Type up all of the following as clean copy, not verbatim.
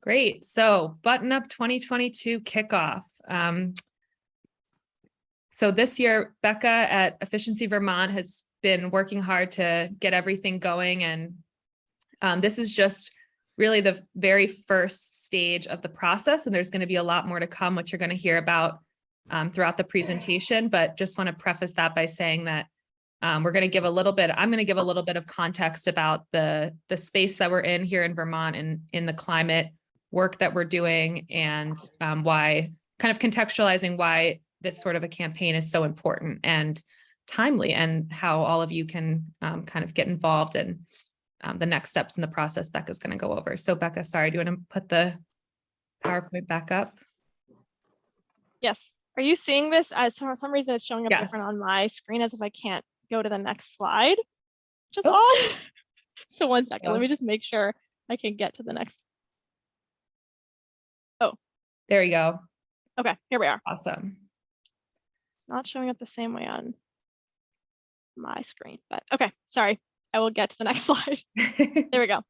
Great. So Button Up 2022 kickoff. So this year, Becca at Efficiency Vermont has been working hard to get everything going. And this is just really the very first stage of the process. And there's going to be a lot more to come, which you're going to hear about throughout the presentation. But just want to preface that by saying that I'm going to give a little bit of context about the space that we're in here in Vermont and in the climate work that we're doing, and why, kind of contextualizing why this sort of a campaign is so important and timely, and how all of you can kind of get involved in the next steps in the process Becca's going to go over. So Becca, sorry, do you want to put the PowerPoint back up? Yes. Are you seeing this? As for some reason, it's showing up Yes. different on my screen, as if I can't go to the next slide, which is odd. So one second, let me just make sure I can get to the next. Oh, there you go. Okay, here we are. Awesome. It's not showing up the same way on my screen, but okay, sorry. I will get to the next slide. There we go.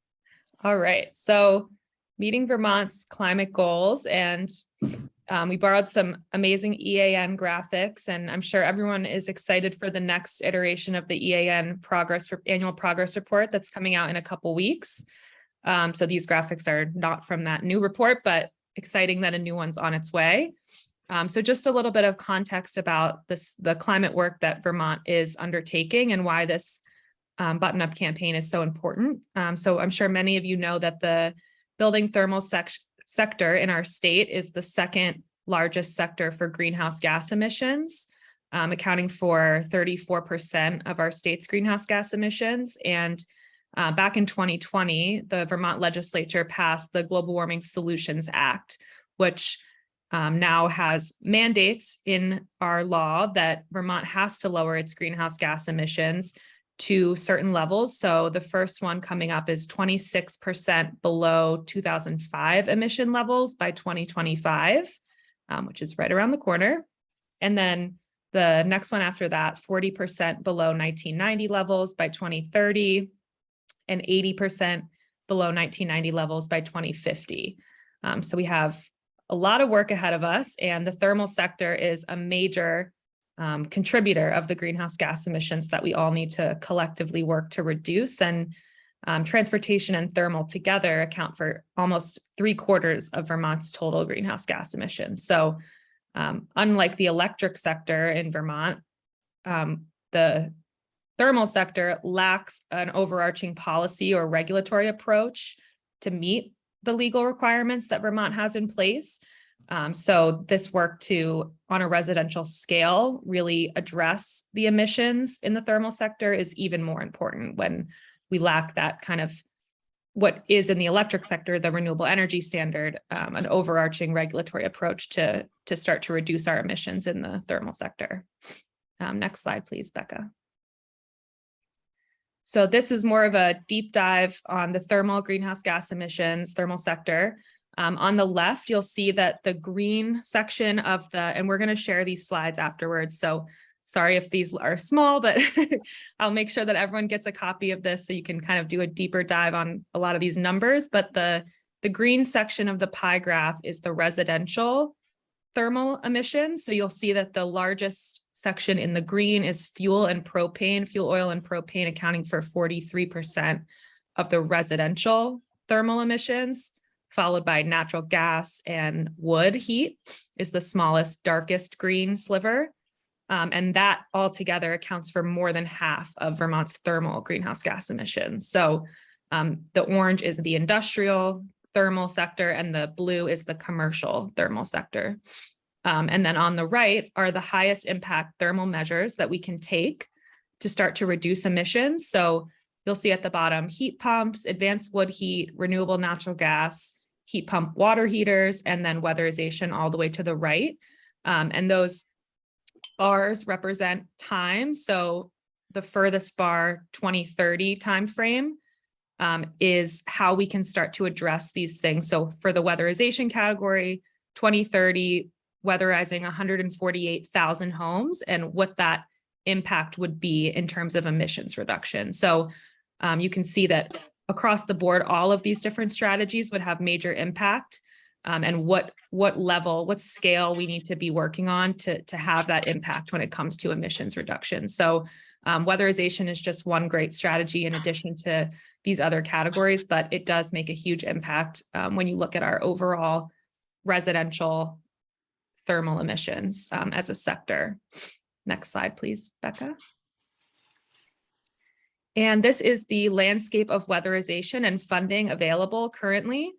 All right. So meeting Vermont's climate goals, and we borrowed some amazing EAN graphics, and I'm sure everyone is excited for the next iteration of the EAN annual progress report that's coming out in a couple weeks. So these graphics are not from that new report, but exciting that a new one's on its way. So just a little bit of context about the climate work that Vermont is undertaking and why this button-up campaign is so important. So I'm sure many of you know that the building thermal sector in our state is the second largest sector for greenhouse gas emissions, accounting for 34% of our state's greenhouse gas emissions. And back in 2020, the Vermont legislature passed the Global Warming Solutions Act, which now has mandates in our law that Vermont has to lower its greenhouse gas emissions to certain levels. So the first one coming up is 26% below 2005 emission levels by 2025, which is right around the corner. And then the next one after that, 40% below 1990 levels by 2030, and 80% below 1990 levels by 2050. So we have a lot of work ahead of us, and the thermal sector is a major contributor of the greenhouse gas emissions that we all need to collectively work to reduce. And transportation and thermal together account for almost 3/4 of Vermont's total greenhouse gas emissions. So unlike the electric sector in Vermont, the thermal sector lacks an overarching policy or regulatory approach to meet the legal requirements that Vermont has in place. So this work to, on a residential scale, really address the emissions in the thermal sector is even more important when we lack that kind of what is in the electric sector, the renewable energy standard, an overarching regulatory approach to start to reduce our emissions in the thermal sector. Next slide, please, Becca. So this is more of a deep dive on the thermal greenhouse gas emissions, thermal sector. On the left, you'll see that the green section of and we're going to share these slides afterwards. So sorry if these are small, but I'll make sure that everyone gets a copy of this so you can kind of do a deeper dive on a lot of these numbers. But the green section of the pie graph is the residential thermal emissions. So you'll see that the largest section in the green is fuel oil and propane, accounting for 43% of the residential thermal emissions, followed by natural gas, and wood heat is the smallest, darkest green sliver. And that altogether accounts for more than half of Vermont's thermal greenhouse gas emissions. So the orange is the industrial thermal sector, and the blue is the commercial thermal sector. And then on the right are the highest impact thermal measures that we can take to start to reduce emissions. So you'll see at the bottom, heat pumps, advanced wood heat, renewable natural gas, heat pump water heaters, and then weatherization all the way to the right. And those bars represent time. So the furthest bar, 2030 timeframe, is how we can start to address these things. So for the weatherization category, 2030, weatherizing 148,000 homes, and what that impact would be in terms of emissions reduction. So you can see that across the board, all of these different strategies would have major impact, and what level, what scale we need to be working on to have that impact when it comes to emissions reduction. So weatherization is just one great strategy in addition to these other categories, but it does make a huge impact when you look at our overall residential thermal emissions as a sector. Next slide, please, Becca. And this is the landscape of weatherization and funding available currently.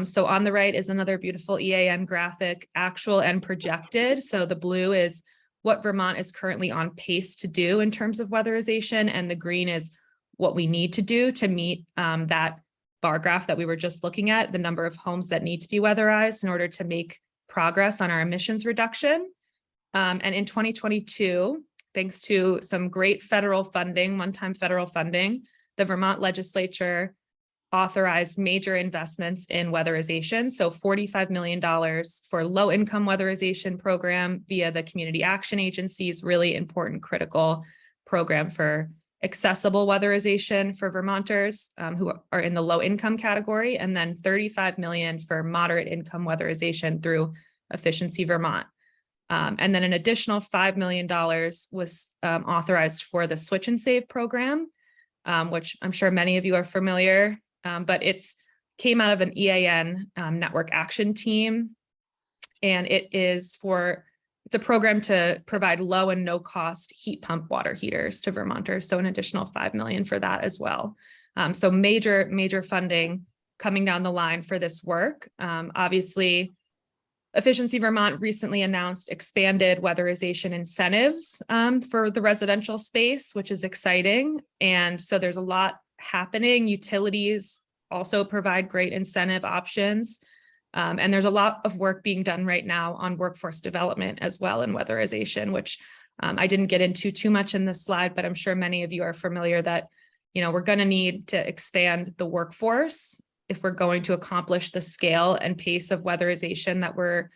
So on the right is another beautiful EAN graphic, actual and projected. So the blue is what Vermont is currently on pace to do in terms of weatherization, and the green is what we need to do to meet that bar graph that we were just looking at, the number of homes that need to be weatherized in order to make progress on our emissions reduction. And in 2022, thanks to some great federal funding, one-time federal funding, the Vermont legislature authorized major investments in weatherization. So $45 million for low-income weatherization program via the Community Action Agency's really important, critical program for accessible weatherization for Vermonters who are in the low-income category, and then $35 million for moderate income weatherization through Efficiency Vermont. And then an additional $5 million was authorized for the Switch and Save program, which I'm sure many of you are familiar, but it's came out of an EAN network action team. And it's a program to provide low and no cost heat pump water heaters to Vermonters. So an additional $5 million for that as well. So major funding coming down the line for this work. Obviously, Efficiency Vermont recently announced expanded weatherization incentives for the residential space, which is exciting. And so there's a lot happening. Utilities also provide great incentive options. And there's a lot of work being done right now on workforce development as well in weatherization, which I didn't get into too much in this slide, but I'm sure many of you are familiar that, we're going to need to expand the workforce if we're going to accomplish the scale and pace of weatherization that we're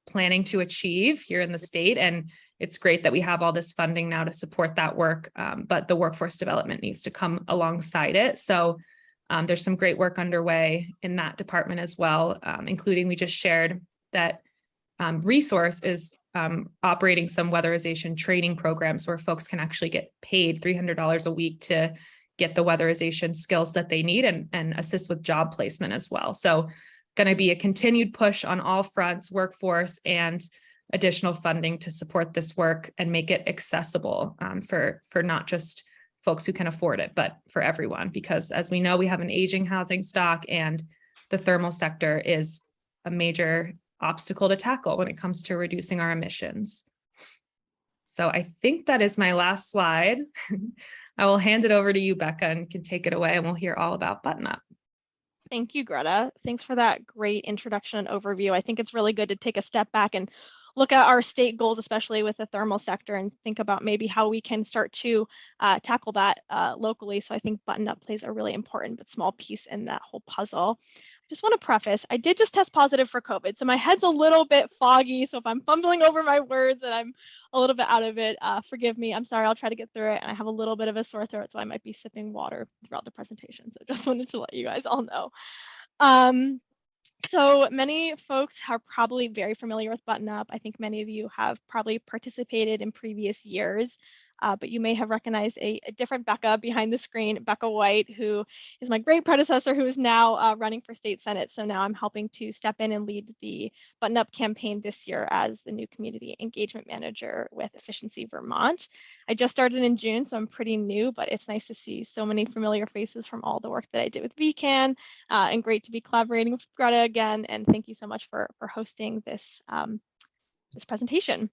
planning to achieve here in the state. And it's great that we have all this funding now to support that work, but the workforce development needs to come alongside it. So there's some great work underway in that department as well, including we just shared that Resource is operating some weatherization training programs where folks can actually get paid $300 a week to get the weatherization skills that they need and assist with job placement as well. So going to be a continued push on all fronts, workforce and additional funding to support this work and make it accessible for not just folks who can afford it, but for everyone. Because as we know, we have an aging housing stock and the thermal sector is a major obstacle to tackle when it comes to reducing our emissions. So I think that is my last slide. I will hand it over to you, Becca, and can take it away and we'll hear all about Button Up. Thank you, Greta. Thanks for that great introduction and overview. I think it's really good to take a step back and look at our state goals, especially with the thermal sector, and think about maybe how we can start to tackle that locally. So I think Button Up plays a really important but small piece in that whole puzzle. I just want to preface, I did just test positive for COVID, so my head's a little bit foggy. So if I'm fumbling over my words and I'm a little bit out of it, forgive me. I'm sorry, I'll try to get through it. And I have a little bit of a sore throat, so I might be sipping water throughout the presentation. So just wanted to let you guys all know. So many folks are probably very familiar with Button Up. I think many of you have probably participated in previous years, but you may have recognized a different Becca behind the screen, Becca White, who is my great predecessor, who is now running for state senate. So now I'm helping to step in and lead the Button Up campaign this year as the new community engagement manager with Efficiency Vermont. I just started in June, so I'm pretty new, but it's nice to see so many familiar faces from all the work that I did with VCAN, and great to be collaborating with Greta again. And thank you so much for hosting this, this presentation.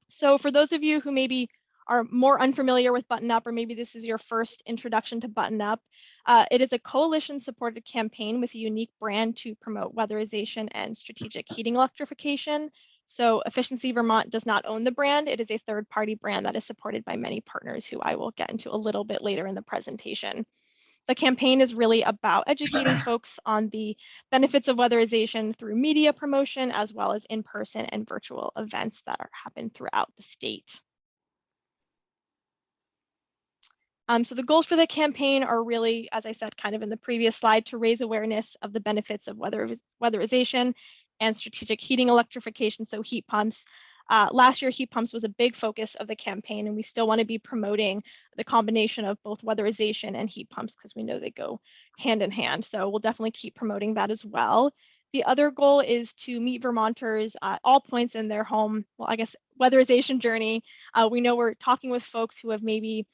So for those of you who maybe are more unfamiliar with Button Up, or maybe this is your first introduction to Button Up, it is a coalition-supported campaign with a unique brand to promote weatherization and strategic heating electrification. So Efficiency Vermont does not own the brand. It is a third-party brand that is supported by many partners who I will get into a little bit later in the presentation. The campaign is really about educating folks on the benefits of weatherization through media promotion, as well as in-person and virtual events that happen throughout the state. So the goals for the campaign are really, as I said, kind of in the previous slide, to raise awareness of the benefits of weatherization and strategic heating electrification, so heat pumps. Last year, heat pumps was a big focus of the campaign, and we still want to be promoting the combination of both weatherization and heat pumps because we know they go hand in hand. So we'll definitely keep promoting that as well. The other goal is to meet Vermonters at all points in their home, well, I guess, weatherization journey. We know we're talking with folks who have maybe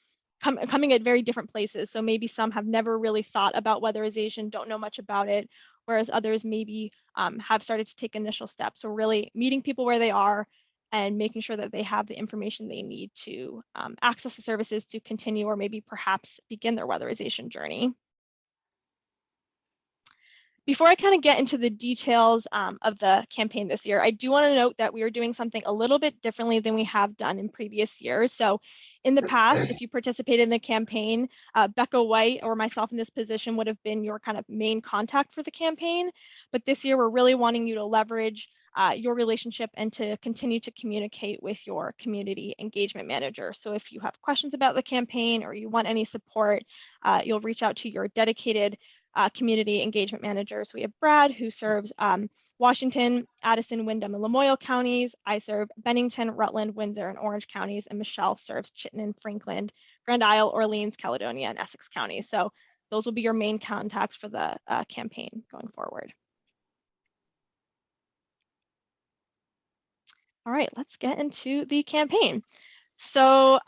coming at very different places. So maybe some have never really thought about weatherization, don't know much about it, whereas others maybe have started to take initial steps. So really meeting people where they are and making sure that they have the information they need to access the services to continue or maybe perhaps begin their weatherization journey. Before I kind of get into the details of the campaign this year, I do want to note that we are doing something a little bit differently than we have done in previous years. So in the past, if you participated in the campaign, Becca White or myself in this position would have been your kind of main contact for the campaign. But this year, we're really wanting you to leverage your relationship and to continue to communicate with your community engagement manager. So if you have questions about the campaign or you want any support, you'll reach out to your dedicated community engagement manager. So we have Brad, who serves Washington, Addison, Windham, and Lamoille counties. I serve Bennington, Rutland, Windsor, and Orange counties. And Michelle serves Chittenden, Franklin, Grand Isle, Orleans, Caledonia, and Essex counties. So those will be your main contacts for the campaign going forward. All right, let's get into the campaign. So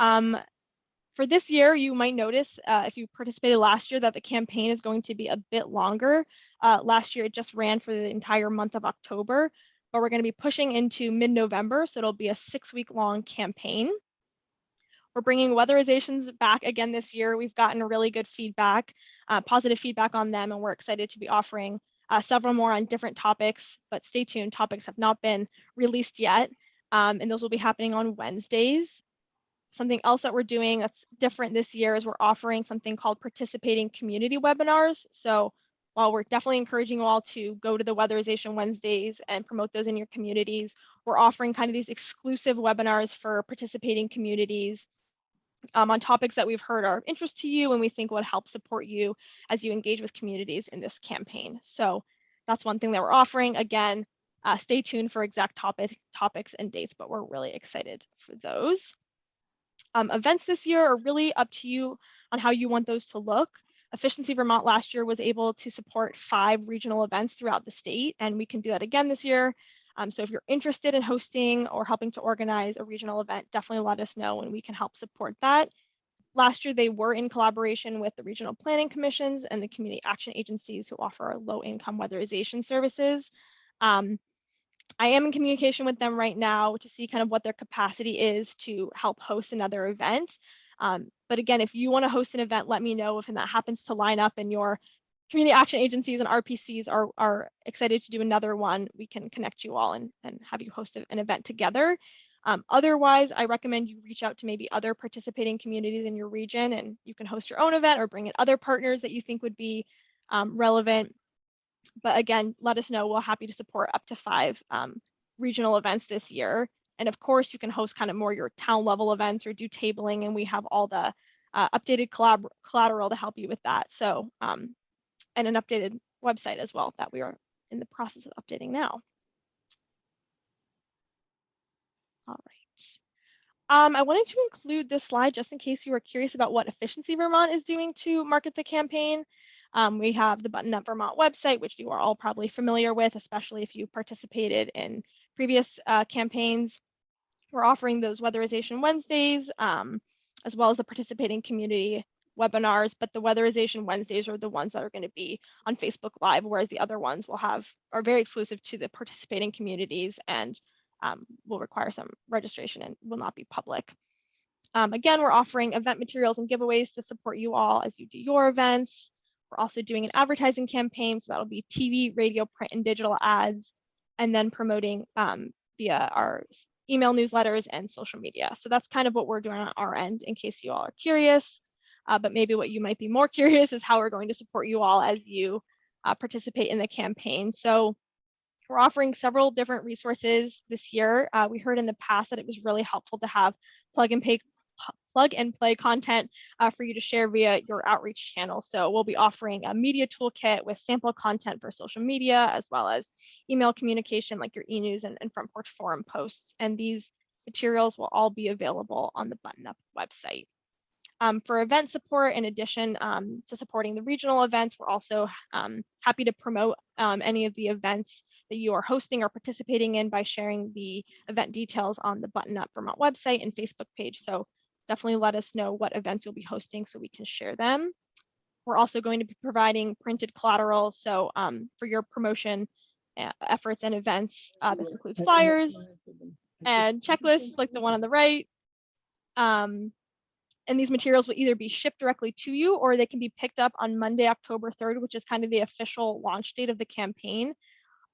for this year, you might notice if you participated last year that the campaign is going to be a bit longer. Last year, it just ran for the entire month of October, but we're going to be pushing into mid-November, so it'll be a 6-week long campaign. We're bringing weatherizations back again this year. We've gotten really good feedback, positive feedback on them, and we're excited to be offering several more on different topics, but stay tuned, topics have not been released yet, and those will be happening on Wednesdays. Something else that we're doing that's different this year is we're offering something called participating community webinars. So while we're definitely encouraging you all to go to the Weatherization Wednesdays and promote those in your communities, we're offering kind of these exclusive webinars for participating communities on topics that we've heard are of interest to you and we think would help support you as you engage with communities in this campaign. So that's one thing that we're offering. Again, stay tuned for exact topics and dates, but we're really excited for those. Events this year are really up to you on how you want those to look. Efficiency Vermont last year was able to support 5 regional events throughout the state, and we can do that again this year. So if you're interested in hosting or helping to organize a regional event, definitely let us know and we can help support that. Last year, they were in collaboration with the regional planning commissions and the community action agencies who offer low-income weatherization services. I am in communication with them right now to see kind of what their capacity is to help host another event. But again, if you want to host an event, let me know if that happens to line up and your community action agencies and RPCs are excited to do another one. We can connect you all and have you host an event together. Otherwise, I recommend you reach out to maybe other participating communities in your region and you can host your own event or bring in other partners that you think would be relevant. But again, let us know. We're happy to support up to 5 regional events this year. And of course, you can host kind of more your town level events or do tabling, and we have all the updated collateral to help you with that. So, and an updated website as well that we are in the process of updating now. All right. I wanted to include this slide just in case you were curious about what Efficiency Vermont is doing to market the campaign. We have the Button Up Vermont website, which you are all probably familiar with, especially if you participated in previous campaigns. We're offering those Weatherization Wednesdays, as well as the participating community webinars, but the Weatherization Wednesdays are the ones that are going to be on Facebook Live, whereas the other ones are very exclusive to the participating communities and will require some registration and will not be public. Again, we're offering event materials and giveaways to support you all as you do your events. We're also doing an advertising campaign, so that'll be TV, radio, print, and digital ads, and then promoting via our email newsletters and social media. So that's kind of what we're doing on our end in case you all are curious. But maybe what you might be more curious is how we're going to support you all as you participate in the campaign. So we're offering several different resources this year. We heard in the past that it was really helpful to have plug plug and play content for you to share via your outreach channel. So we'll be offering a media toolkit with sample content for social media, as well as email communication like your e-news and front porch forum posts. And these materials will all be available on the Button Up website. For event support, in addition to supporting the regional events, we're also happy to promote any of the events that you are hosting or participating in by sharing the event details on the Button Up Vermont website and Facebook page. So definitely let us know what events you'll be hosting so we can share them. We're also going to be providing printed collateral. So for your promotion efforts and events, this includes flyers and checklists like the one on the right. And these materials will either be shipped directly to you or they can be picked up on Monday, October 3rd, which is kind of the official launch date of the campaign.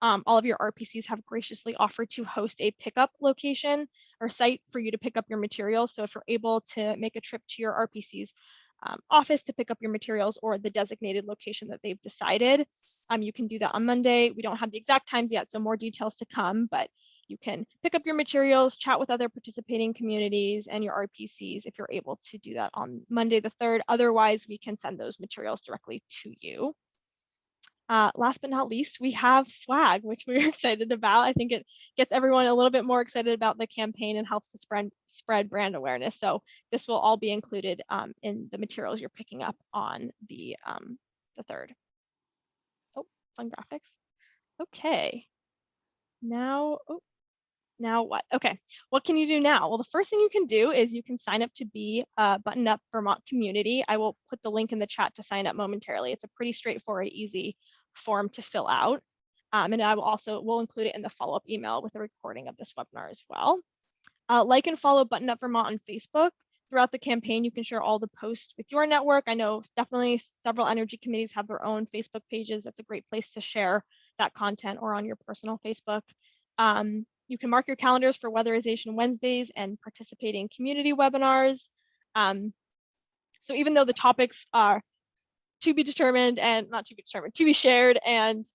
All of your RPCs have graciously offered to host a pickup location or site for you to pick up your materials. So if you're able to make a trip to your RPC's office to pick up your materials or the designated location that they've decided, you can do that on Monday. We don't have the exact times yet, so more details to come, but you can pick up your materials, chat with other participating communities and your RPCs if you're able to do that on Monday the 3rd. Otherwise, we can send those materials directly to you. Last but not least, we have swag, which we're excited about. I think it gets everyone a little bit more excited about the campaign and helps to spread brand awareness. So this will all be included in the materials you're picking up on the 3rd. Oh, fun graphics. Okay. Now what? Okay, what can you do now? Well, the first thing you can do is you can sign up to be a Button Up Vermont community. I will put the link in the chat to sign up momentarily. It's a pretty straightforward, easy form to fill out. And I will include it in the follow-up email with a recording of this webinar as well. Like and follow Button Up Vermont on Facebook. Throughout the campaign, you can share all the posts with your network. I know definitely several energy committees have their own Facebook pages. That's a great place to share that content, or on your personal Facebook. You can mark your calendars for Weatherization Wednesdays and participating community webinars. So even though the topics are to be determined and not to be determined, to be shared, and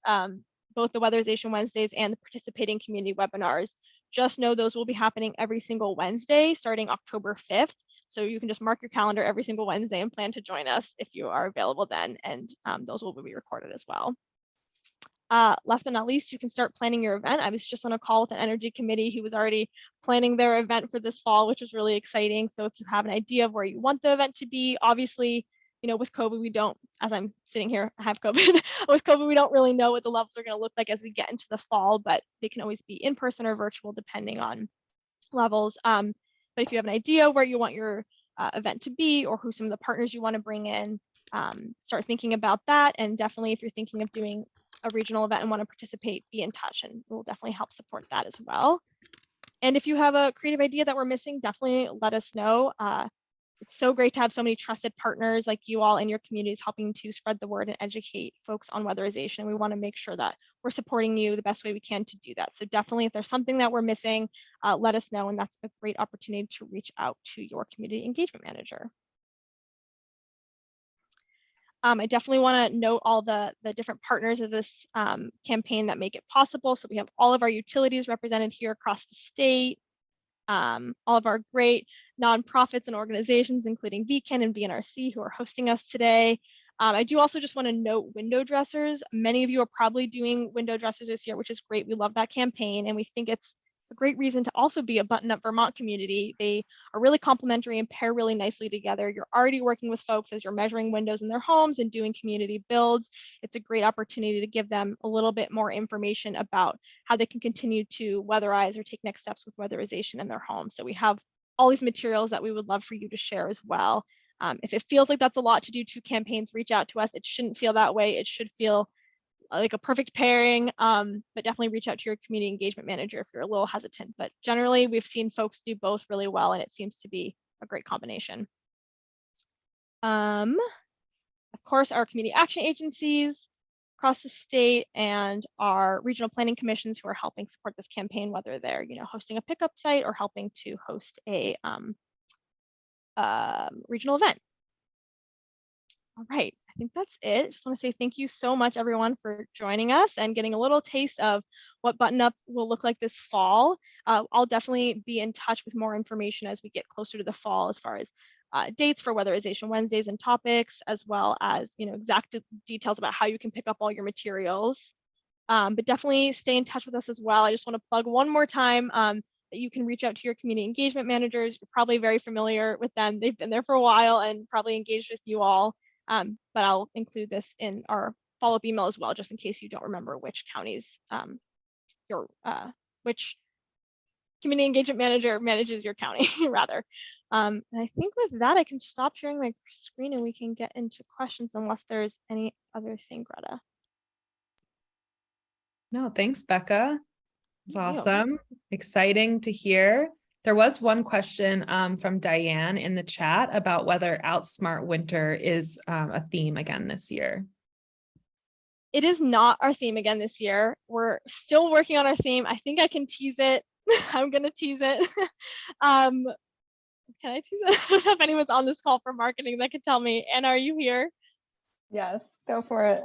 both the Weatherization Wednesdays and the participating community webinars, just know those will be happening every single Wednesday starting October 5th. So you can just mark your calendar every single Wednesday and plan to join us if you are available then, and those will be recorded as well. Last but not least, you can start planning your event. I was just on a call with an energy committee who was already planning their event for this fall, which was really exciting. So if you have an idea of where you want the event to be, obviously, you know, with COVID, we don't, as I'm sitting here, I have COVID. With COVID, we don't really know what the levels are going to look like as we get into the fall, but they can always be in person or virtual depending on levels. But if you have an idea where you want your event to be or who some of the partners you want to bring in, start thinking about that. And definitely if you're thinking of doing a regional event and want to participate, be in touch, and we'll definitely help support that as well. And if you have a creative idea that we're missing, definitely let us know. It's so great to have so many trusted partners like you all in your communities helping to spread the word and educate folks on weatherization. We want to make sure that we're supporting you the best way we can to do that. So definitely if there's something that we're missing, let us know, and that's a great opportunity to reach out to your community engagement manager. I definitely want to note all the different partners of this campaign that make it possible. So we have all of our utilities represented here across the state, all of our great nonprofits and organizations, including VCAN and VNRC, who are hosting us today. I do also just want to note window dressers. Many of you are probably doing window dressers this year, which is great. We love that campaign, and we think it's a great reason to also be a Button Up Vermont community. They are really complementary and pair really nicely together. You're already working with folks as you're measuring windows in their homes and doing community builds. It's a great opportunity to give them a little bit more information about how they can continue to weatherize or take next steps with weatherization in their homes. So we have all these materials that we would love for you to share as well. If it feels like that's a lot to do 2 campaigns, reach out to us. It shouldn't feel that way. It should feel like a perfect pairing, but definitely reach out to your community engagement manager if you're a little hesitant. But generally, we've seen folks do both really well, and it seems to be a great combination. Of course, our community action agencies across the state and our regional planning commissions who are helping support this campaign, whether they're hosting a pickup site or helping to host a regional event. All right, I I think that's it. Just want to say thank you so much, everyone, for joining us and getting a little taste of what Button Up will look like this fall. I'll definitely be in touch with more information as we get closer to the fall, as far as dates for Weatherization Wednesdays and topics, as well as exact details about how you can pick up all your materials. But definitely stay in touch with us as well. I just want to plug one more time that you can reach out to your community engagement managers. You're probably very familiar with them. They've been there for a while and probably engaged with you all. But I'll include this in our follow-up email as well, just in case you don't remember which counties which community engagement manager manages your county, rather. And I think with that, I can stop sharing my screen and we can get into questions, unless there's any other thing, Greta. No, thanks, Becca. It's Thank you. awesome. Exciting to hear. There was one question from Diane in the chat about whether Outsmart Winter is a theme again this year. It is not our theme again this year. We're still working on our theme. I think I can tease it. I'm going to tease it. Can I tease it? I don't know if anyone's on this call for marketing that could tell me. Anna, are you here? Yes, go for it.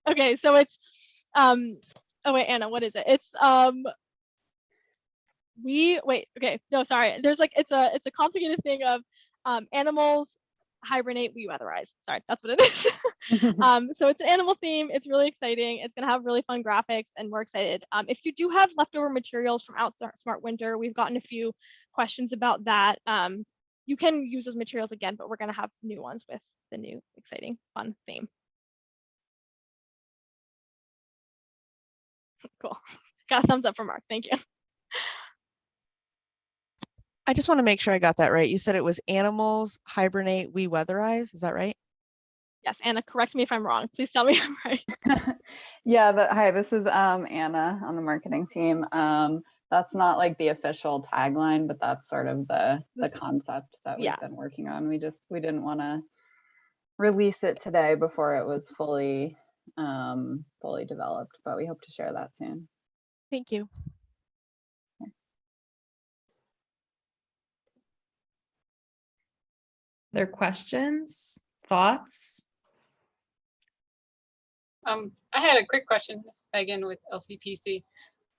Okay, so it's oh wait, Anna, what is it? It's okay, no, sorry. There's like it's a complicated thing of animals hibernate, we weatherize. Sorry, that's what it is. So it's an animal theme. It's really exciting. It's gonna have really fun graphics, and we're excited. If you do have leftover materials from Outsmart Winter, we've gotten a few questions about that. You can use those materials again, but we're gonna have new ones with the new exciting fun theme. Cool. Got a thumbs up from Mark. Thank you. I just want to make sure I got that right. You said it was animals hibernate, we weatherize. Is that right? Yes, Anna, correct me if I'm wrong. Please tell me I'm right. Yeah, hi, this is Anna on the marketing team. That's not like the official tagline, but that's sort of the concept that we've been working on. We didn't want to release it today before it was fully developed, but we hope to share that soon. Thank you. There are questions, thoughts? I had a quick question, this is Megan with LCPC.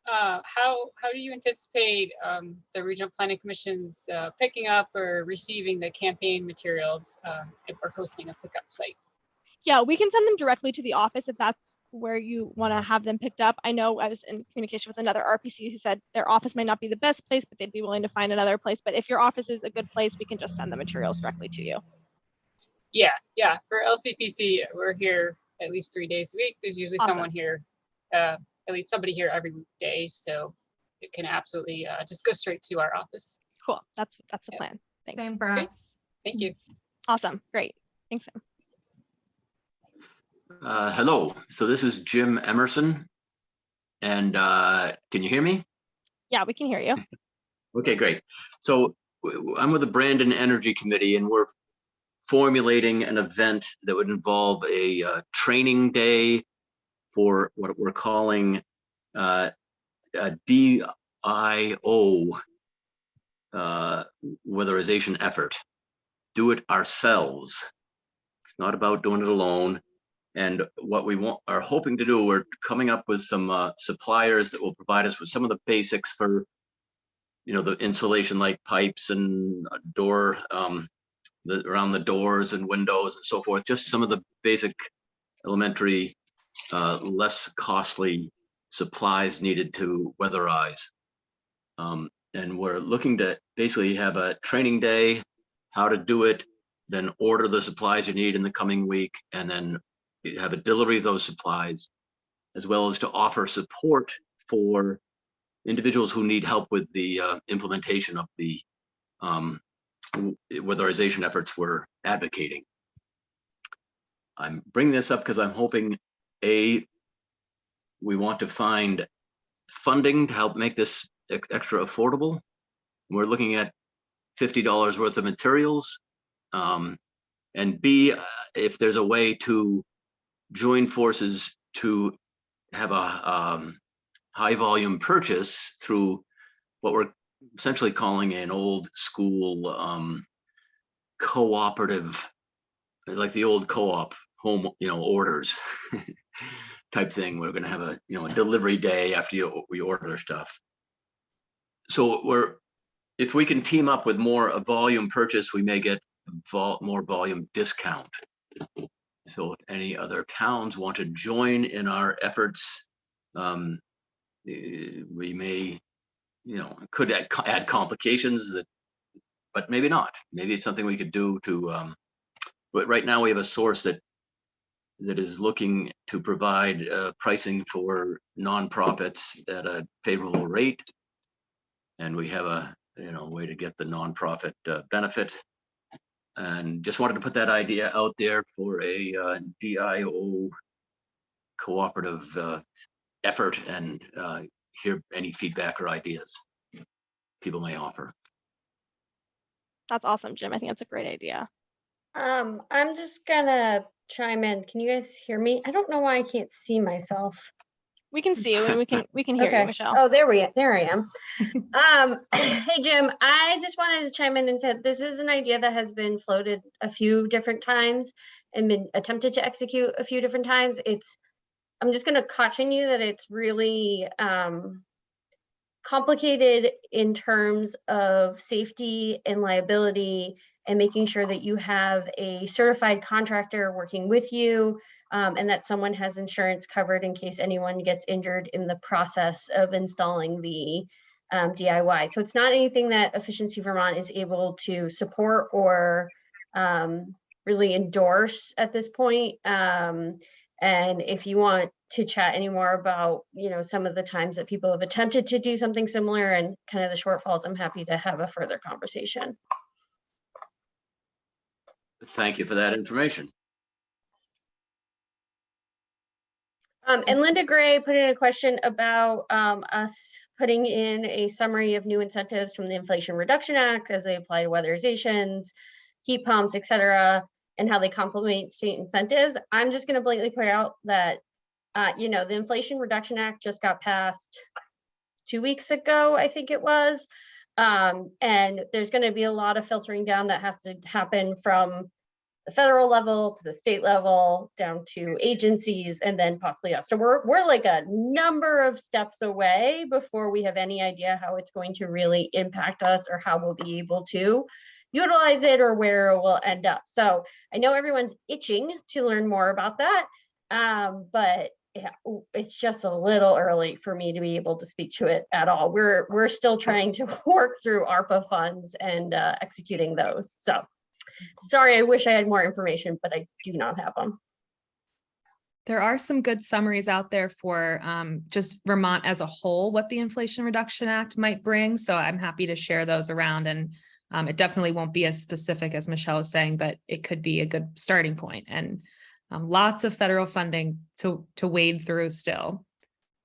How do you anticipate the Regional Planning Commission's picking up or receiving the campaign materials if we're hosting a pickup site? Yeah, we can send them directly to the office if that's where you want to have them picked up. I know I was in communication with another RPC who said their office might not be the best place, but they'd be willing to find another place. But if your office is a good place, we can just send the materials directly to you. Yeah. For LCPC, we're here at least 3 days a week. There's usually someone here, at least somebody here every day. So it can absolutely just go straight to our office. Cool. That's the plan. Thanks. Same for us. Thank you. Awesome. Great. Thanks, Sam. Hello, so this is Jim Emerson, and can you hear me? Yeah, we can hear you. Okay, great. So I'm with the Brandon Energy Committee, and we're formulating an event that would involve a training day for what we're calling a DIO weatherization effort. Do it ourselves. It's not about doing it alone. And what we are hoping to do, we're coming up with some suppliers that will provide us with some of the basics for, the insulation like pipes and door, around the doors and windows and so forth. Just some of the basic elementary, less costly supplies needed to weatherize. And we're looking to basically have a training day, how to do it, then order the supplies you need in the coming week, and then have a delivery of those supplies, as well as to offer support for individuals who need help with the implementation of the weatherization efforts we're advocating. I'm bringing this up because I'm hoping, we want to find funding to help make this extra affordable. We're looking at $50 worth of materials, and B, if there's a way to join forces to have a high volume purchase through what we're essentially calling an old school cooperative like the old co-op home, orders type thing. We're going to have a, a delivery day after we order stuff. So if we can team up with more a volume purchase, we may get more volume discount. So if any other towns want to join in our efforts, we may, could add complications but maybe not. Maybe it's something we could do to, but right now we have a source that is looking to provide pricing for nonprofits at a favorable rate. And we have a, way to get the nonprofit benefit. And just wanted to put that idea out there for a DIO cooperative effort, and hear any feedback or ideas people may offer. That's awesome, Jim. I think that's a great idea. I'm just gonna chime in. Can you guys hear me? I don't know why I can't see myself. We can see you and we can hear you, Michelle. Oh, there I am. Hey, Jim, I just wanted to chime in and say this is an idea that has been floated a few different times and been attempted to execute a few different times. I'm just going to caution you that it's really complicated in terms of safety and liability, and making sure that you have a certified contractor working with you, and that someone has insurance covered in case anyone gets injured in the process of installing the DIY. So it's not anything that Efficiency Vermont is able to support or really endorse at this point. And if you want to chat any more about, some of the times that people have attempted to do something similar and kind of the shortfalls, I'm happy to have a further conversation. Thank you for that information. And Linda Gray put in a question about us putting in a summary of new incentives from the Inflation Reduction Act as they apply to weatherizations, heat pumps, et cetera, and how they complement state incentives. I'm just going to blatantly put out that, the Inflation Reduction Act just got passed 2 weeks ago, I think it was. And there's going to be a lot of filtering down that has to happen from the federal level to the state level, down to agencies, and then possibly us. So we're like a number of steps away before we have any idea how it's going to really impact us or how we'll be able to utilize it or where it will end up. So I know everyone's itching to learn more about that, but yeah, it's just a little early for me to be able to speak to it at all. We're still trying to work through ARPA funds and executing those. So sorry, I wish I had more information, but I do not have them. There are some good summaries out there for just Vermont as a whole, what the Inflation Reduction Act might bring. So I'm happy to share those around, and it definitely won't be as specific as Michelle is saying, but it could be a good starting point, and lots of federal funding to wade through still.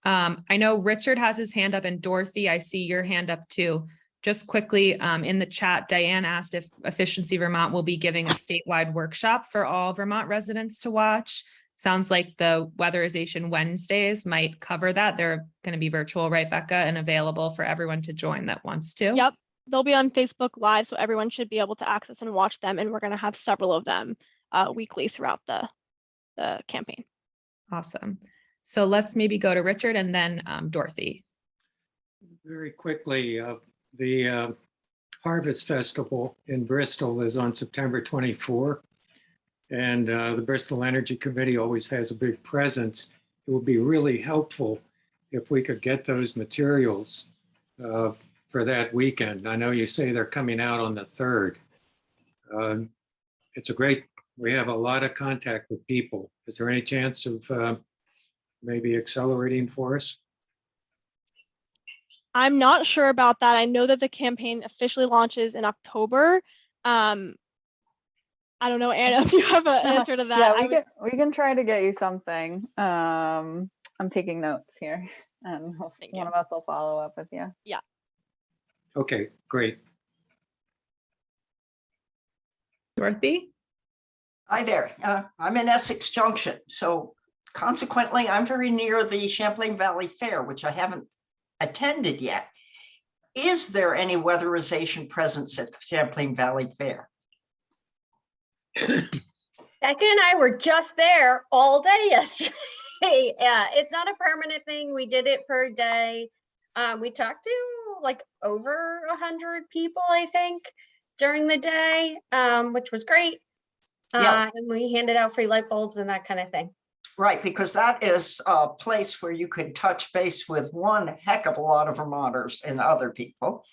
I know Richard has his hand up, and Dorothy, I see your hand up too. Just quickly, in the chat, Diane asked if Efficiency Vermont will be giving a statewide workshop for all Vermont residents to watch. Sounds like the Weatherization Wednesdays might cover that. They're going to be virtual, right, Becca, and available for everyone to join that wants to. Yep, they'll be on Facebook Live, so everyone should be able to access and watch them, and we're going to have several of them weekly throughout the campaign. Awesome. So let's maybe go to Richard and then Dorothy. Very quickly, the Harvest Festival in Bristol is on September 24, and the Bristol Energy Committee always has a big presence. It would be really helpful if we could get those materials for that weekend. I know you say they're coming out on the 3rd. We have a lot of contact with people. Is there any chance of maybe accelerating for us? I'm not sure about that. I know that the campaign officially launches in October. I don't know, Anna, if you have an answer to that. Yeah, we can try to get you something. I'm taking notes here, and one of us will follow up with you. Yeah. Okay, great. Dorothy? Hi there. I'm in Essex Junction, so consequently, I'm very near the Champlain Valley Fair, which I haven't attended yet. Is there any weatherization presence at the Champlain Valley Fair? Becca and I were just there all day yesterday. Yeah, it's not a permanent thing. We did it for a day. We talked to like over 100 people, I think, during the day, which was great. Yeah. And we handed out free light bulbs and that kind of thing. Right, because that is a place where you could touch base with one heck of a lot of Vermonters and other people.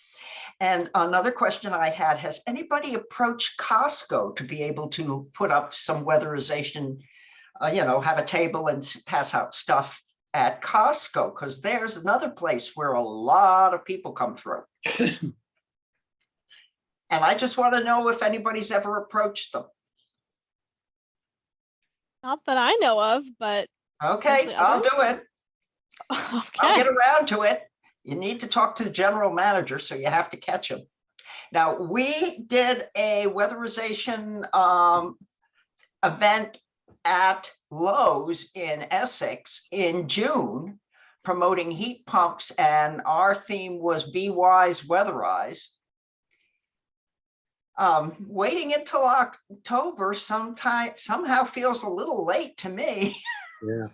And another question I had, has anybody approached Costco to be able to put up some weatherization, have a table and pass out stuff at Costco? Because there's another place where a lot of people come through. And I just want to know if anybody's ever approached them. Not that I know of, but Okay, potentially I'll others. do it. I'll get around to it. You need to talk to the general manager, so you have to catch him. Now, we did a weatherization event at Lowe's in Essex in June, promoting heat pumps, and our theme was Be Wise, Weatherize. Waiting until October somehow feels a little late to me. Yeah.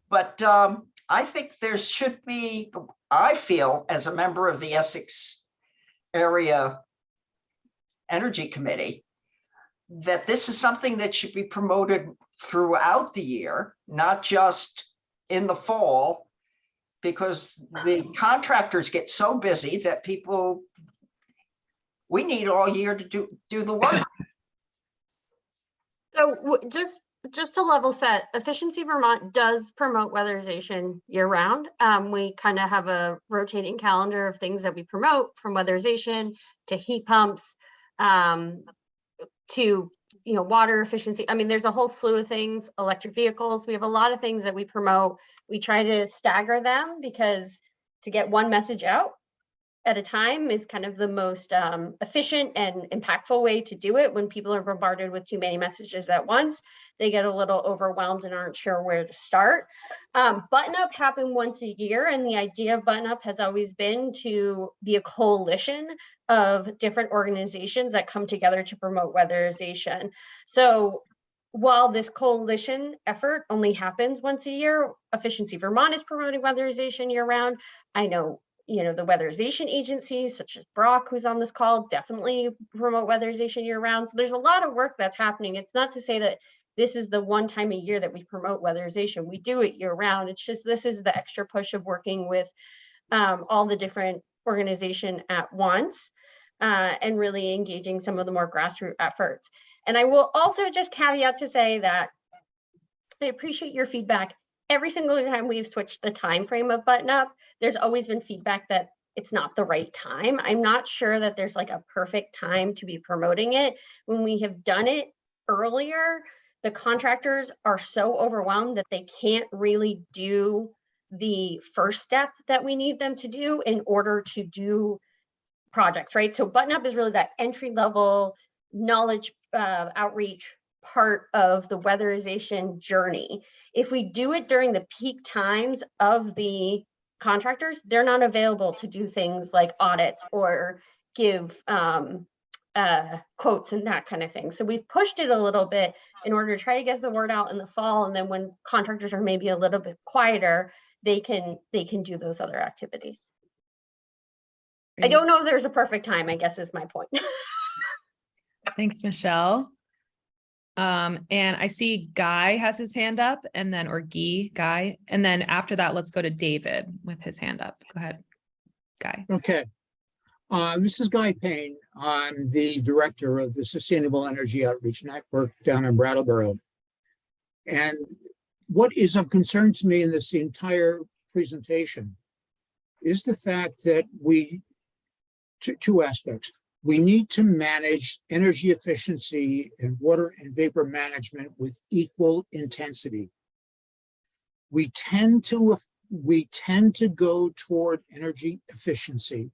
But I think there should be, I feel as a member of the Essex Area Energy Committee, that this is something that should be promoted throughout the year, not just in the fall, because the contractors get so busy that we need all year to do the work. So just to level set, Efficiency Vermont does promote weatherization year round. We kind of have a rotating calendar of things that we promote, from weatherization to heat pumps, to water efficiency. I mean, there's a whole slew of things, electric vehicles. We have a lot of things that we promote. We try to stagger them because to get one message out at a time is kind of the most efficient and impactful way to do it. When people are bombarded with too many messages at once, they get a little overwhelmed and aren't sure where to start. Button Up happened once a year, and the idea of Button Up has always been to be a coalition of different organizations that come together to promote weatherization. So while this coalition effort only happens once a year, Efficiency Vermont is promoting weatherization year round. I know the weatherization agencies such as Brock, who's on this call, definitely promote weatherization year round. So there's a lot of work that's happening. It's not to say that this is the one time a year that we promote weatherization. We do it year round. It's just, this is the extra push of working with all the different organizations at once and really engaging some of the more grassroots efforts. And I will also just caveat to say that I appreciate your feedback. Every single time we've switched the time frame of Button Up, there's always been feedback that it's not the right time. I'm not sure that there's like a perfect time to be promoting it. When we have done it earlier, the contractors are so overwhelmed that they can't really do the first step that we need them to do in order to do projects, right? So Button Up is really that entry level knowledge outreach part of the weatherization journey. If we do it during the peak times of the contractors, they're not available to do things like audits or give quotes and that kind of thing. So we've pushed it a little bit in order to try to get the word out in the fall, and then when contractors are maybe a little bit quieter, they can do those other activities. I don't know if there's a perfect time, I guess is my point. Thanks, Michelle. And I see Guy has his hand up, and then, or Guy, and then after that, let's go to David with his hand up. Go ahead, Guy. Okay. This is Guy Payne. I'm the director of the Sustainable Energy Outreach Network down in Brattleboro. And what is of concern to me in this entire presentation is the fact that two aspects. We need to manage energy efficiency and water and vapor management with equal intensity. We tend to go toward energy efficiency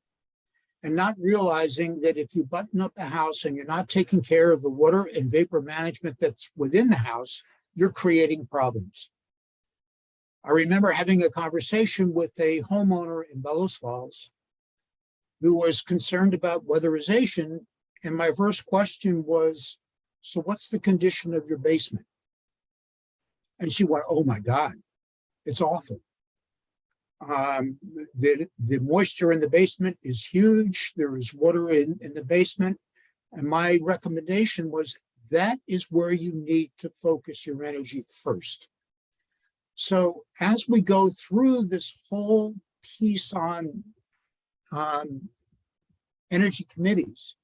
and not realizing that if you button up the house and you're not taking care of the water and vapor management that's within the house, you're creating problems. I remember having a conversation with a homeowner in Bellows Falls who was concerned about weatherization. And my first question was, so what's the condition of your basement? And she went, oh my God, it's awful. The moisture in the basement is huge. There is water in the basement. And my recommendation was that is where you need to focus your energy first. So as we go through this whole piece on energy committees,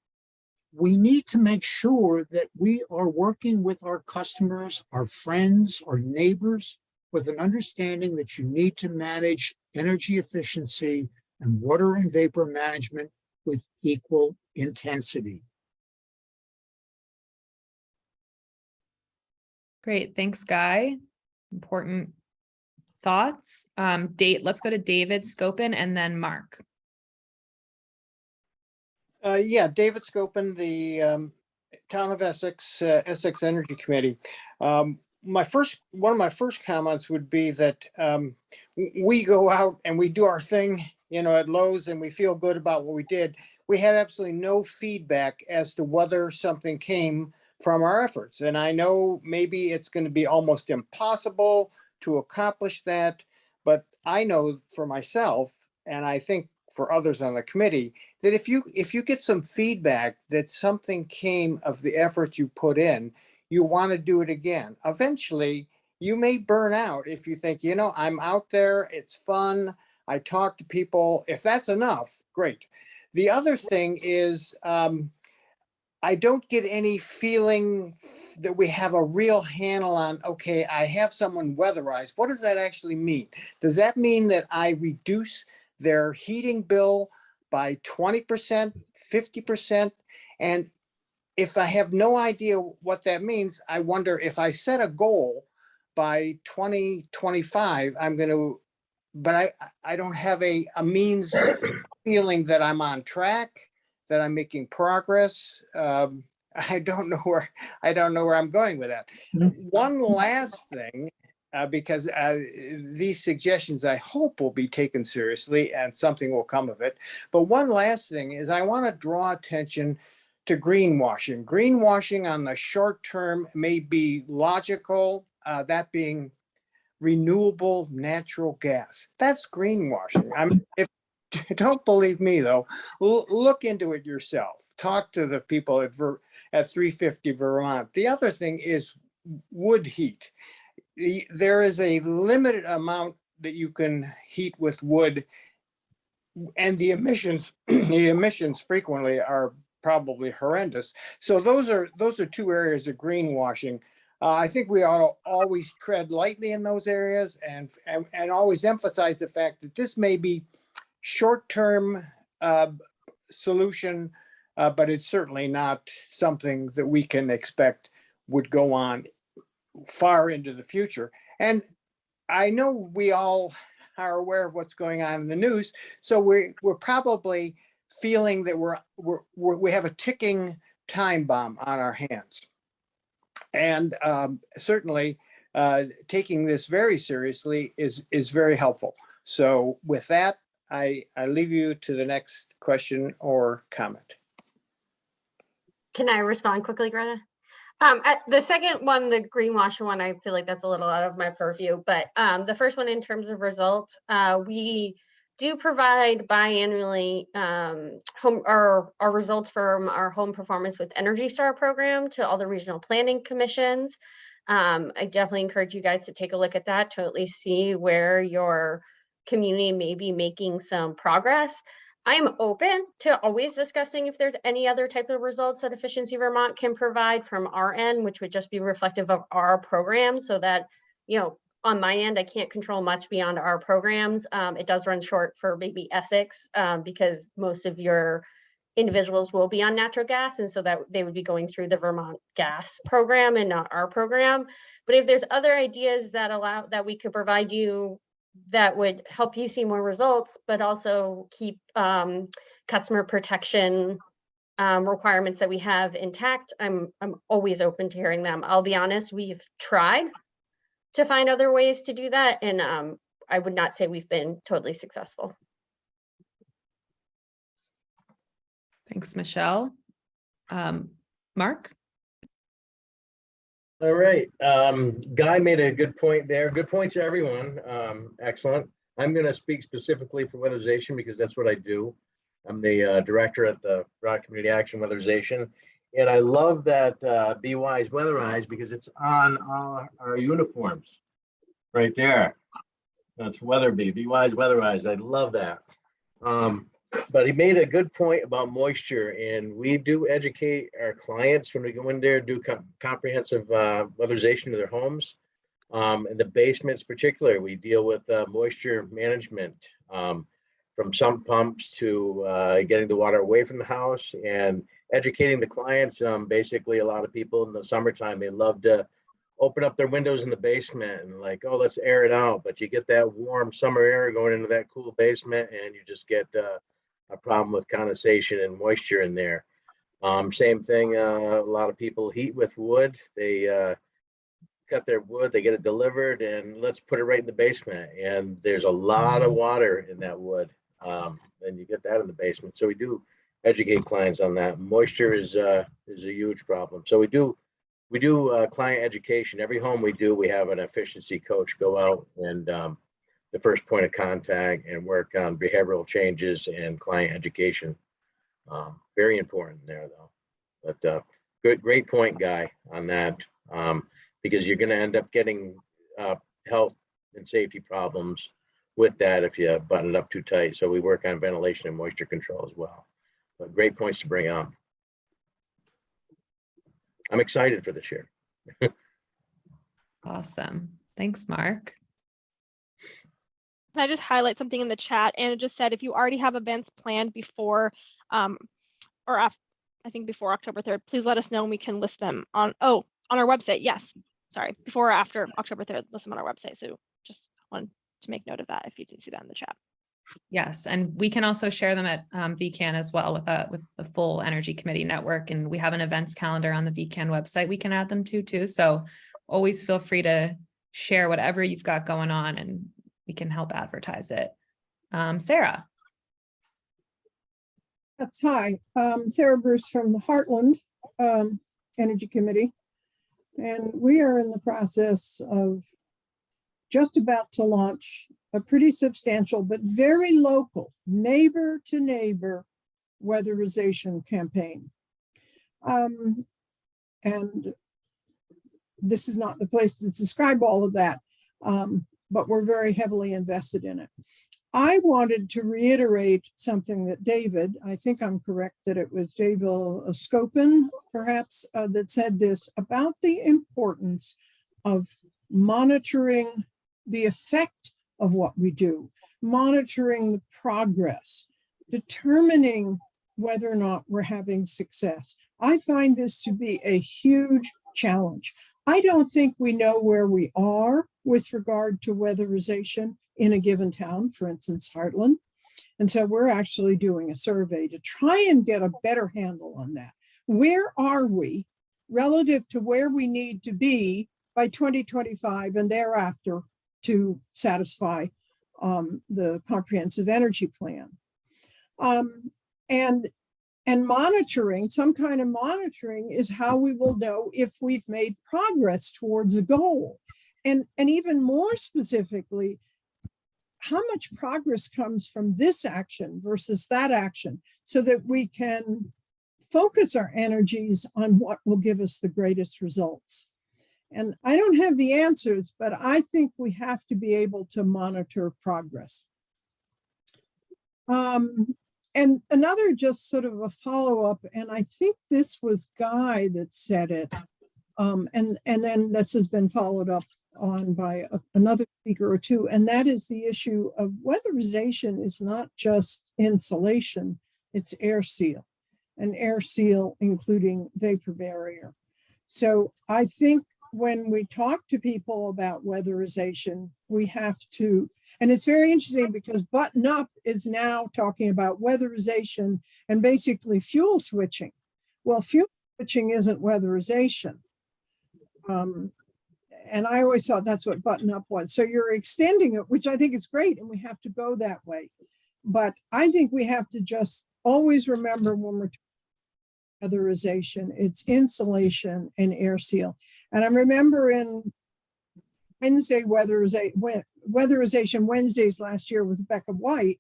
we need to make sure that we are working with our customers, our friends, our neighbors, with an understanding that you need to manage energy efficiency and water and vapor management with equal intensity. Great, thanks, Guy. Important thoughts. Let's go to David Scopin and then Mark. Yeah, David Scopin, the Town of Essex, Essex Energy Committee. One of my first comments would be that we go out and we do our thing, at Lowe's, and we feel good about what we did. We had absolutely no feedback as to whether something came from our efforts. And I know maybe it's going to be almost impossible to accomplish that, but I know for myself, and I think for others on the committee, that if you get some feedback that something came of the effort you put in, you want to do it again. Eventually, you may burn out if you think, I'm out there, it's fun, I talk to people. If that's enough, great. The other thing is, I don't get any feeling that we have a real handle on, okay, I have someone weatherized. What does that actually mean? Does that mean that I reduce their heating bill by 20%, 50%? And if I have no idea what that means, I wonder if I set a goal by 2025, but I don't have a means feeling that I'm on track, that I'm making progress. I don't know where I'm going with that. One last thing, because these suggestions I hope will be taken seriously and something will come of it. But one last thing is I want to draw attention to greenwashing. Greenwashing on the short term may be logical, that being renewable natural gas. That's greenwashing. If you don't believe me though, look into it yourself. Talk to the people at 350 Vermont. The other thing is wood heat. There is a limited amount that you can heat with wood, and the emissions frequently are probably horrendous. So those are two areas of greenwashing. I think we ought to always tread lightly in those areas and always emphasize the fact that this may be short-term solution, but it's certainly not something that we can expect would go on far into the future. And I know we all are aware of what's going on in the news, so we're probably feeling that we have a ticking time bomb on our hands. And certainly taking this very seriously is very helpful. So with that, I leave you to the next question or comment. Can I respond quickly, Greta? The second one, the greenwashing one, I feel like that's a little out of my purview, but the first one in terms of results, we do provide biannually our results from our home performance with Energy Star program to all the regional planning commissions. I definitely encourage you guys to take a look at that to at least see where your community may be making some progress. I'm open to always discussing if there's any other type of results that Efficiency Vermont can provide from our end, which would just be reflective of our program, so that, on my end, I can't control much beyond our programs. It does run short for maybe Essex because most of your individuals will be on natural gas, and so that they would be going through the Vermont gas program and not our program. But if there's other ideas that we could provide you that would help you see more results, but also keep customer protection requirements that we have intact, I'm always open to hearing them. I'll be honest, we've tried to find other ways to do that, and I would not say we've been totally successful. Thanks, Michelle. Mark? All right. Guy made a good point there. Good points to everyone. Excellent. I'm going to speak specifically for weatherization because that's what I do. I'm the director at the Vermont Community Action Weatherization. And I love that Be Wise Weatherize because it's on all our uniforms right there. That's Weatherby, Be Wise Weatherize. I love that. But he made a good point about moisture, and we do educate our clients when we go in there, do comprehensive weatherization of their homes. In the basements particular, we deal with moisture management, from sump pumps to getting the water away from the house and educating the clients. Basically, a lot of people in the summertime, they love to open up their windows in the basement and like, oh, let's air it out. But you get that warm summer air going into that cool basement and you just get a problem with condensation and moisture in there. Same thing, a lot of people heat with wood. They cut their wood, they get it delivered, and let's put it right in the basement. And there's a lot of water in that wood. And you get that in the basement. So we do educate clients on that. Moisture is a huge problem. So we do client education. Every home we do, we have an efficiency coach go out and the first point of contact and work on behavioral changes and client education. Very important there though. But great point, Guy, on that, because you're going to end up getting health and safety problems with that if you button it up too tight. So we work on ventilation and moisture control as well. But great points to bring up. I'm excited for this year. Awesome. Thanks, Mark. Can I just highlight something in the chat? Anna just said, if you already have events planned before or after, I think before October 3rd, please let us know and we can list them on our website. Yes, sorry, before or after October 3rd, list them on our website. So just wanted to make note of that if you didn't see that in the chat. Yes, and we can also share them at VCAN as well with the full Energy Committee network. And we have an events calendar on the VCAN website we can add them to too. So always feel free to share whatever you've got going on and we can help advertise it. Sarah. That's hi. Sarah Bruce from the Heartland Energy Committee. And we are in the process of just about to launch a pretty substantial but very local neighbor to neighbor weatherization campaign. And this is not the place to describe all of that, but we're very heavily invested in it. I wanted to reiterate something that David, I think I'm correct that it was David Scopin, perhaps, that said this about the importance of monitoring the effect of what we do, monitoring the progress, determining whether or not we're having success. I find this to be a huge challenge. I don't think we know where we are with regard to weatherization in a given town, for instance, Heartland. And so we're actually doing a survey to try and get a better handle on that. Where are we relative to where we need to be by 2025 and thereafter to satisfy the comprehensive energy plan? And monitoring, some kind of monitoring is how we will know if we've made progress towards a goal. And even more specifically, how much progress comes from this action versus that action so that we can focus our energies on what will give us the greatest results. And I don't have the answers, but I think we have to be able to monitor progress. And another just sort of a follow-up, and I think this was Guy that said it, and then this has been followed up on by another speaker or two, and that is the issue of weatherization is not just insulation, it's air seal, and air seal including vapor barrier. So I think when we talk to people about weatherization, we have to, and it's very interesting because Button Up is now talking about weatherization and basically fuel switching. Well, fuel switching isn't weatherization. And I always thought that's what Button Up was. So you're extending it, which I think is great, and we have to go that way. But I think we have to just always remember when we're talking about weatherization, it's insulation and air seal. And I remember in Wednesday weatherization Wednesdays last year with Becca White,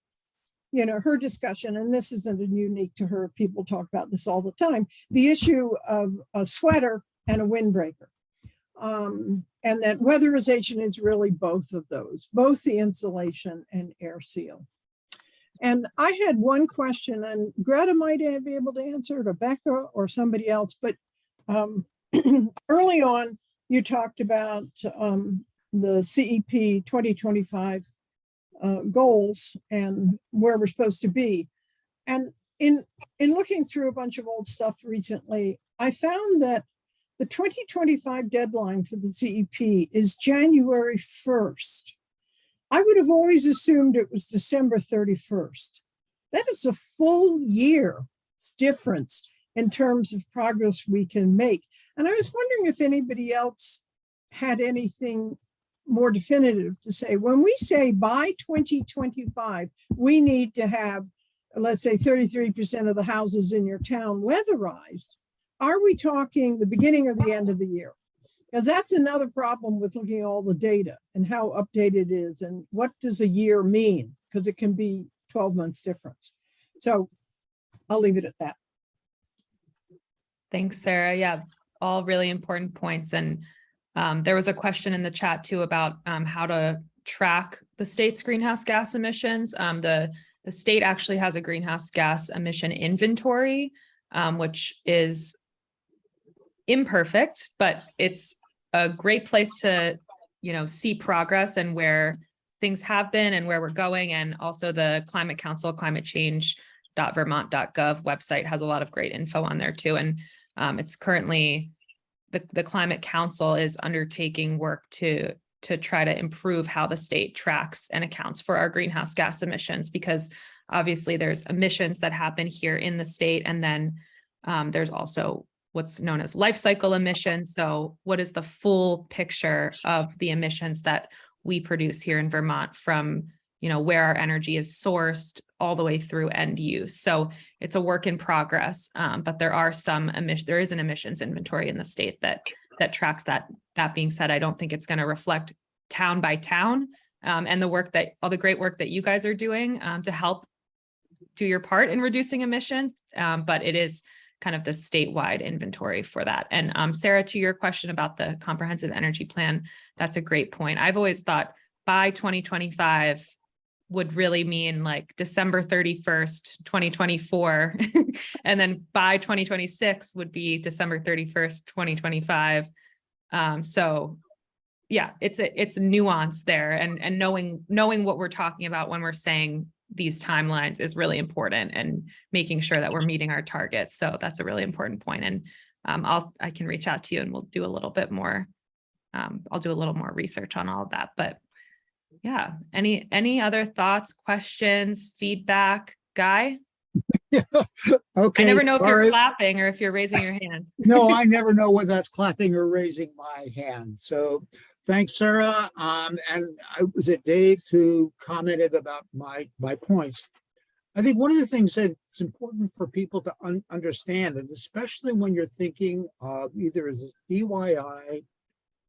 you know, her discussion, and this isn't unique to her, people talk about this all the time, the issue of a sweater and a windbreaker. And that weatherization is really both of those, both the insulation and air seal. And I had one question, and Greta might be able to answer it, or Becca or somebody else, but early on, you talked about the CEP 2025 goals and where we're supposed to be. And in looking through a bunch of old stuff recently, I found that the 2025 deadline for the CEP is January 1st. I would have always assumed it was December 31st. That is a full year difference in terms of progress we can make. And I was wondering if anybody else had anything more definitive to say. When we say by 2025, we need to have, let's say 33% of the houses in your town weatherized, are we talking the beginning or the end of the year? Because that's another problem with looking at all the data and how updated it is and what does a year mean? Because it can be 12 months difference. So I'll leave it at that. Thanks, Sarah. Yeah, all really important points. And there was a question in the chat too about how to track the state's greenhouse gas emissions. The state actually has a greenhouse gas emission inventory, which is imperfect, but it's a great place to, you know, see progress and where things have been and where we're going. And also the Climate Council, climatechange.vermont.gov website has a lot of great info on there too. And it's currently, the Climate Council is undertaking work to try to improve how the state tracks and accounts for our greenhouse gas emissions, because obviously there's emissions that happen here in the state. And then there's also what's known as life cycle emissions. So what is the full picture of the emissions that we produce here in Vermont from, you know, where our energy is sourced all the way through end use. So it's a work in progress, but there are there is an emissions inventory in the state that tracks that. That being said, I don't think it's going to reflect town by town and all the great work that you guys are doing to help do your part in reducing emissions, but it is kind of the statewide inventory for that. And Sarah, to your question about the comprehensive energy plan, that's a great point. I've always thought by 2025 would really mean like December 31st, 2024. And then by 2026 would be December 31st, 2025. So yeah, it's nuance there, and knowing what we're talking about when we're saying these timelines is really important, and making sure that we're meeting our targets. So that's a really important point. And I can reach out to you and we'll do a little bit more. I'll do a little more research on all of that. But yeah, any other thoughts, questions, feedback? Guy? Okay. I never know if sorry. you're clapping or if you're raising your hand. No, I never know whether that's clapping or raising my hand. So thanks, Sarah. And was it Dave who commented about my points? I think one of the things that's important for people to understand, and especially when you're thinking of either as a DIY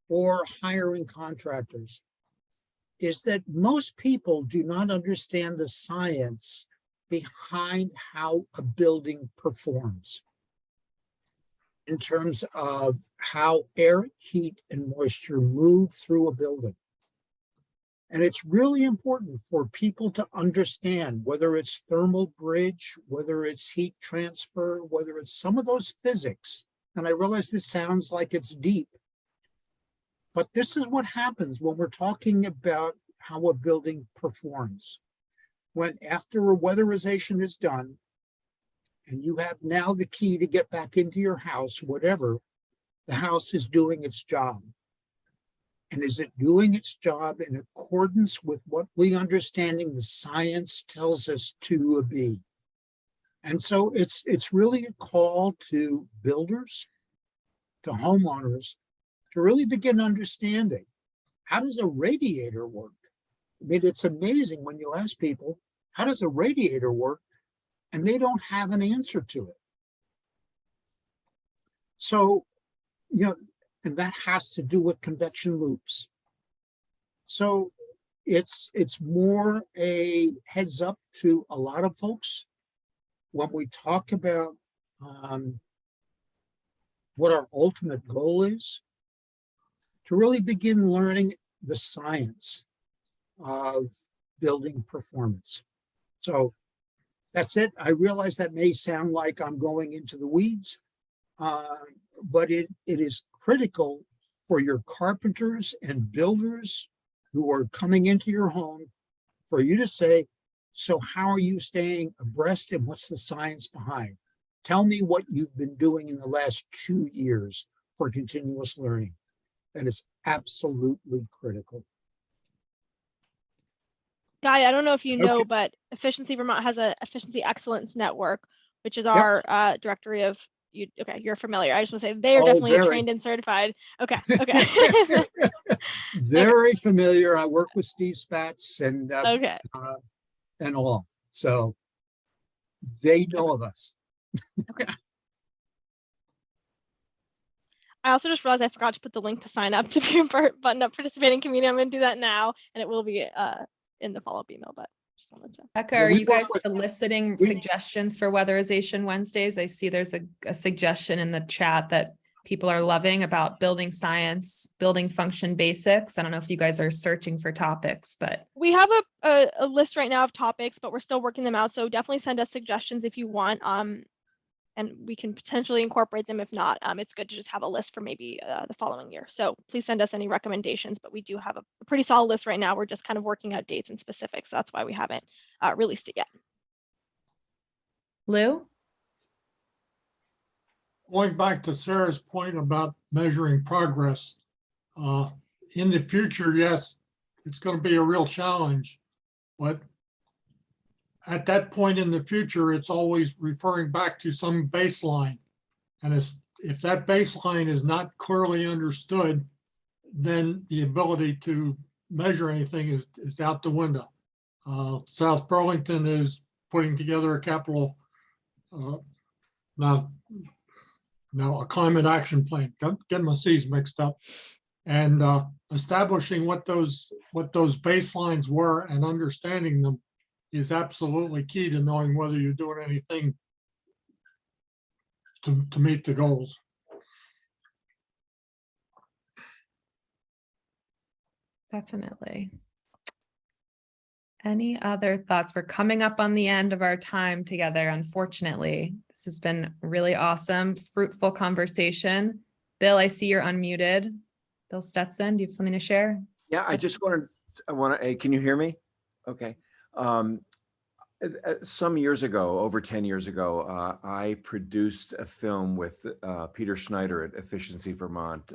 or hiring contractors, is that most people do not understand the science behind how a building performs in terms of how air, heat, and moisture move through a building. And it's really important for people to understand whether it's thermal bridge, whether it's heat transfer, whether it's some of those physics. And I realize this sounds like it's deep, but this is what happens when we're talking about how a building performs. When after a weatherization is done, and you have now the key to get back into your house, whatever, the house is doing its job. And is it doing its job in accordance with what we understanding the science tells us to be? And so it's really a call to builders, to homeowners, to really begin understanding, how does a radiator work? I mean, it's amazing when you ask people, how does a radiator work? And they don't have an answer to it. So, you know, and that has to do with convection loops. So it's more a heads up to a lot of folks when we talk about what our ultimate goal is, to really begin learning the science of building performance. So that's it. I realize that may sound like I'm going into the weeds, but it is critical for your carpenters and builders who are coming into your home for you to say, so how are you staying abreast and what's the science behind? Tell me what you've been doing in the last 2 years for continuous learning. That is absolutely critical. Guy, I don't know if you know, Okay. but Efficiency Vermont has a Efficiency Excellence Network, which is our directory of you. Okay, you're familiar. I just want to say they are definitely very. trained and certified. Okay, okay. Very familiar. I work with Steve Spatz Okay. and all. So they know of us. I also just realized I forgot to put the link to sign up to be a button up participating community. I'm going to do that now, and it will be in the follow-up email, but just wanted to. Becca, Yeah, are we you work guys with- soliciting we- suggestions for Weatherization Wednesdays? I see there's a suggestion in the chat that people are loving about building science, building function basics. I don't know if you guys are searching for topics, but We have a list right now of topics, but we're still working them out. So definitely send us suggestions if you want. And we can potentially incorporate them. If not, it's good to just have a list for maybe the following year. So please send us any recommendations, but we do have a pretty solid list right now. We're just kind of working out dates and specifics. So that's why we haven't released it yet. Lou? Going back to Sarah's point about measuring progress, in the future, yes, it's going to be a real challenge, but at that point in the future, it's always referring back to some baseline. And if that baseline is not clearly understood, then the ability to measure anything is out the window. South Burlington is putting together a capital, a climate action plan, getting my C's mixed up, and establishing what those baselines were and understanding them is absolutely key to knowing whether you're doing anything to meet the goals. Definitely. Any other thoughts? We're coming up on the end of our time together, unfortunately. This has been really awesome, fruitful conversation. Bill, I see you're unmuted. Bill Stetson, do you have something to share? Yeah, I want to, can you hear me? Okay. Some years ago, over 10 years ago, I produced a film with Peter Schneider at Efficiency Vermont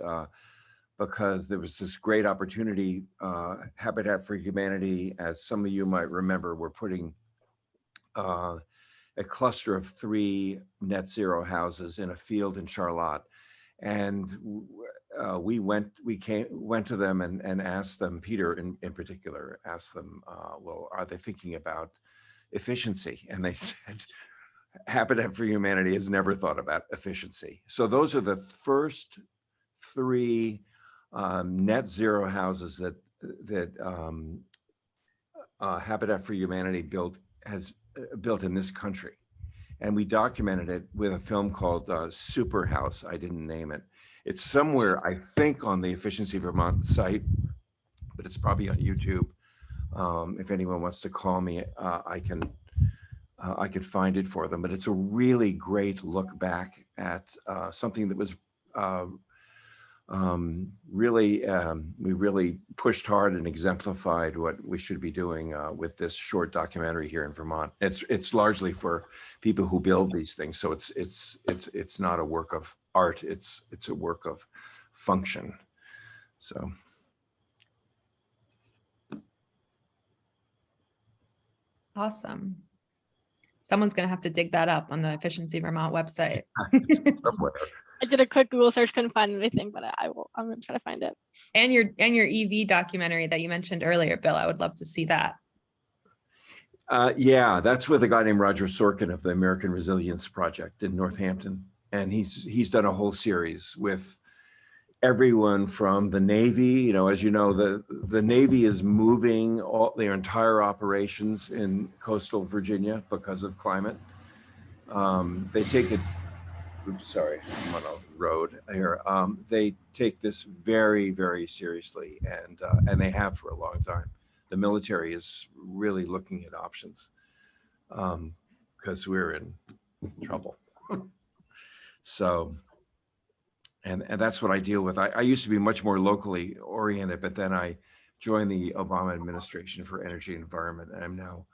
because there was this great opportunity. Habitat for Humanity, as some of you might remember, we're putting a cluster of 3 net zero houses in a field in Charlotte. And we went to them and asked them, Peter in particular, asked them, well, are they thinking about efficiency? And they said, Habitat for Humanity has never thought about efficiency. So those are the first 3 net zero houses that Habitat for Humanity has built in this country. And we documented it with a film called Super House. I didn't name it. It's somewhere, I think, on the Efficiency Vermont site, but it's probably on YouTube. If anyone wants to call me, I could find it for them. But it's a really great look back at something that was we really pushed hard and exemplified what we should be doing with this short documentary here in Vermont. It's largely for people who build these things, so it's not a work of art. It's a work of function. So. Awesome. Someone's going to have to dig that up on the Efficiency Vermont website. I did a quick Google search, couldn't find anything, but I'm going to try to find it. And your EV documentary that you mentioned earlier, Bill, I would love to see that. Yeah, that's with a guy named Roger Sorkin of the American Resilience Project in Northampton. And he's done a whole series with everyone from the Navy, as you know, the Navy is moving all their entire operations in coastal Virginia because of climate. They take it, oops, sorry, I'm on a road here. They take this very, very seriously, and they have for a long time. The military is really looking at options because we're in trouble. So, and that's what I deal with. I used to be much more locally oriented, but then I joined the Obama administration for energy and environment, and I'm now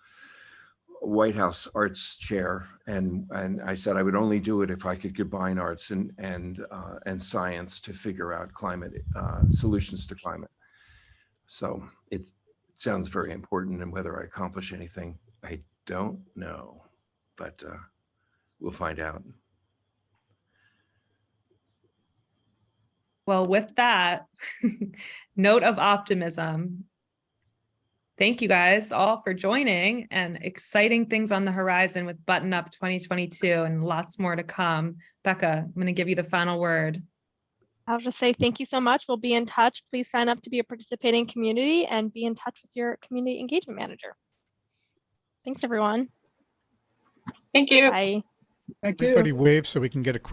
White House arts chair. And I said I would only do it if I could combine arts and science to figure out climate solutions to climate. So it sounds very important, and whether I accomplish anything, I don't know, but we'll find out. Well, with that note of optimism, thank you guys all for joining, and exciting things on the horizon with Button Up 2022 and lots more to come. Becca, I'm going to give you the final word. I'll just say thank you so much. We'll be in touch. Please sign up to be a participating community and be in touch with your community engagement manager. Thanks, everyone. Thank you. Bye. Thank you. Everybody wave so we can get a quick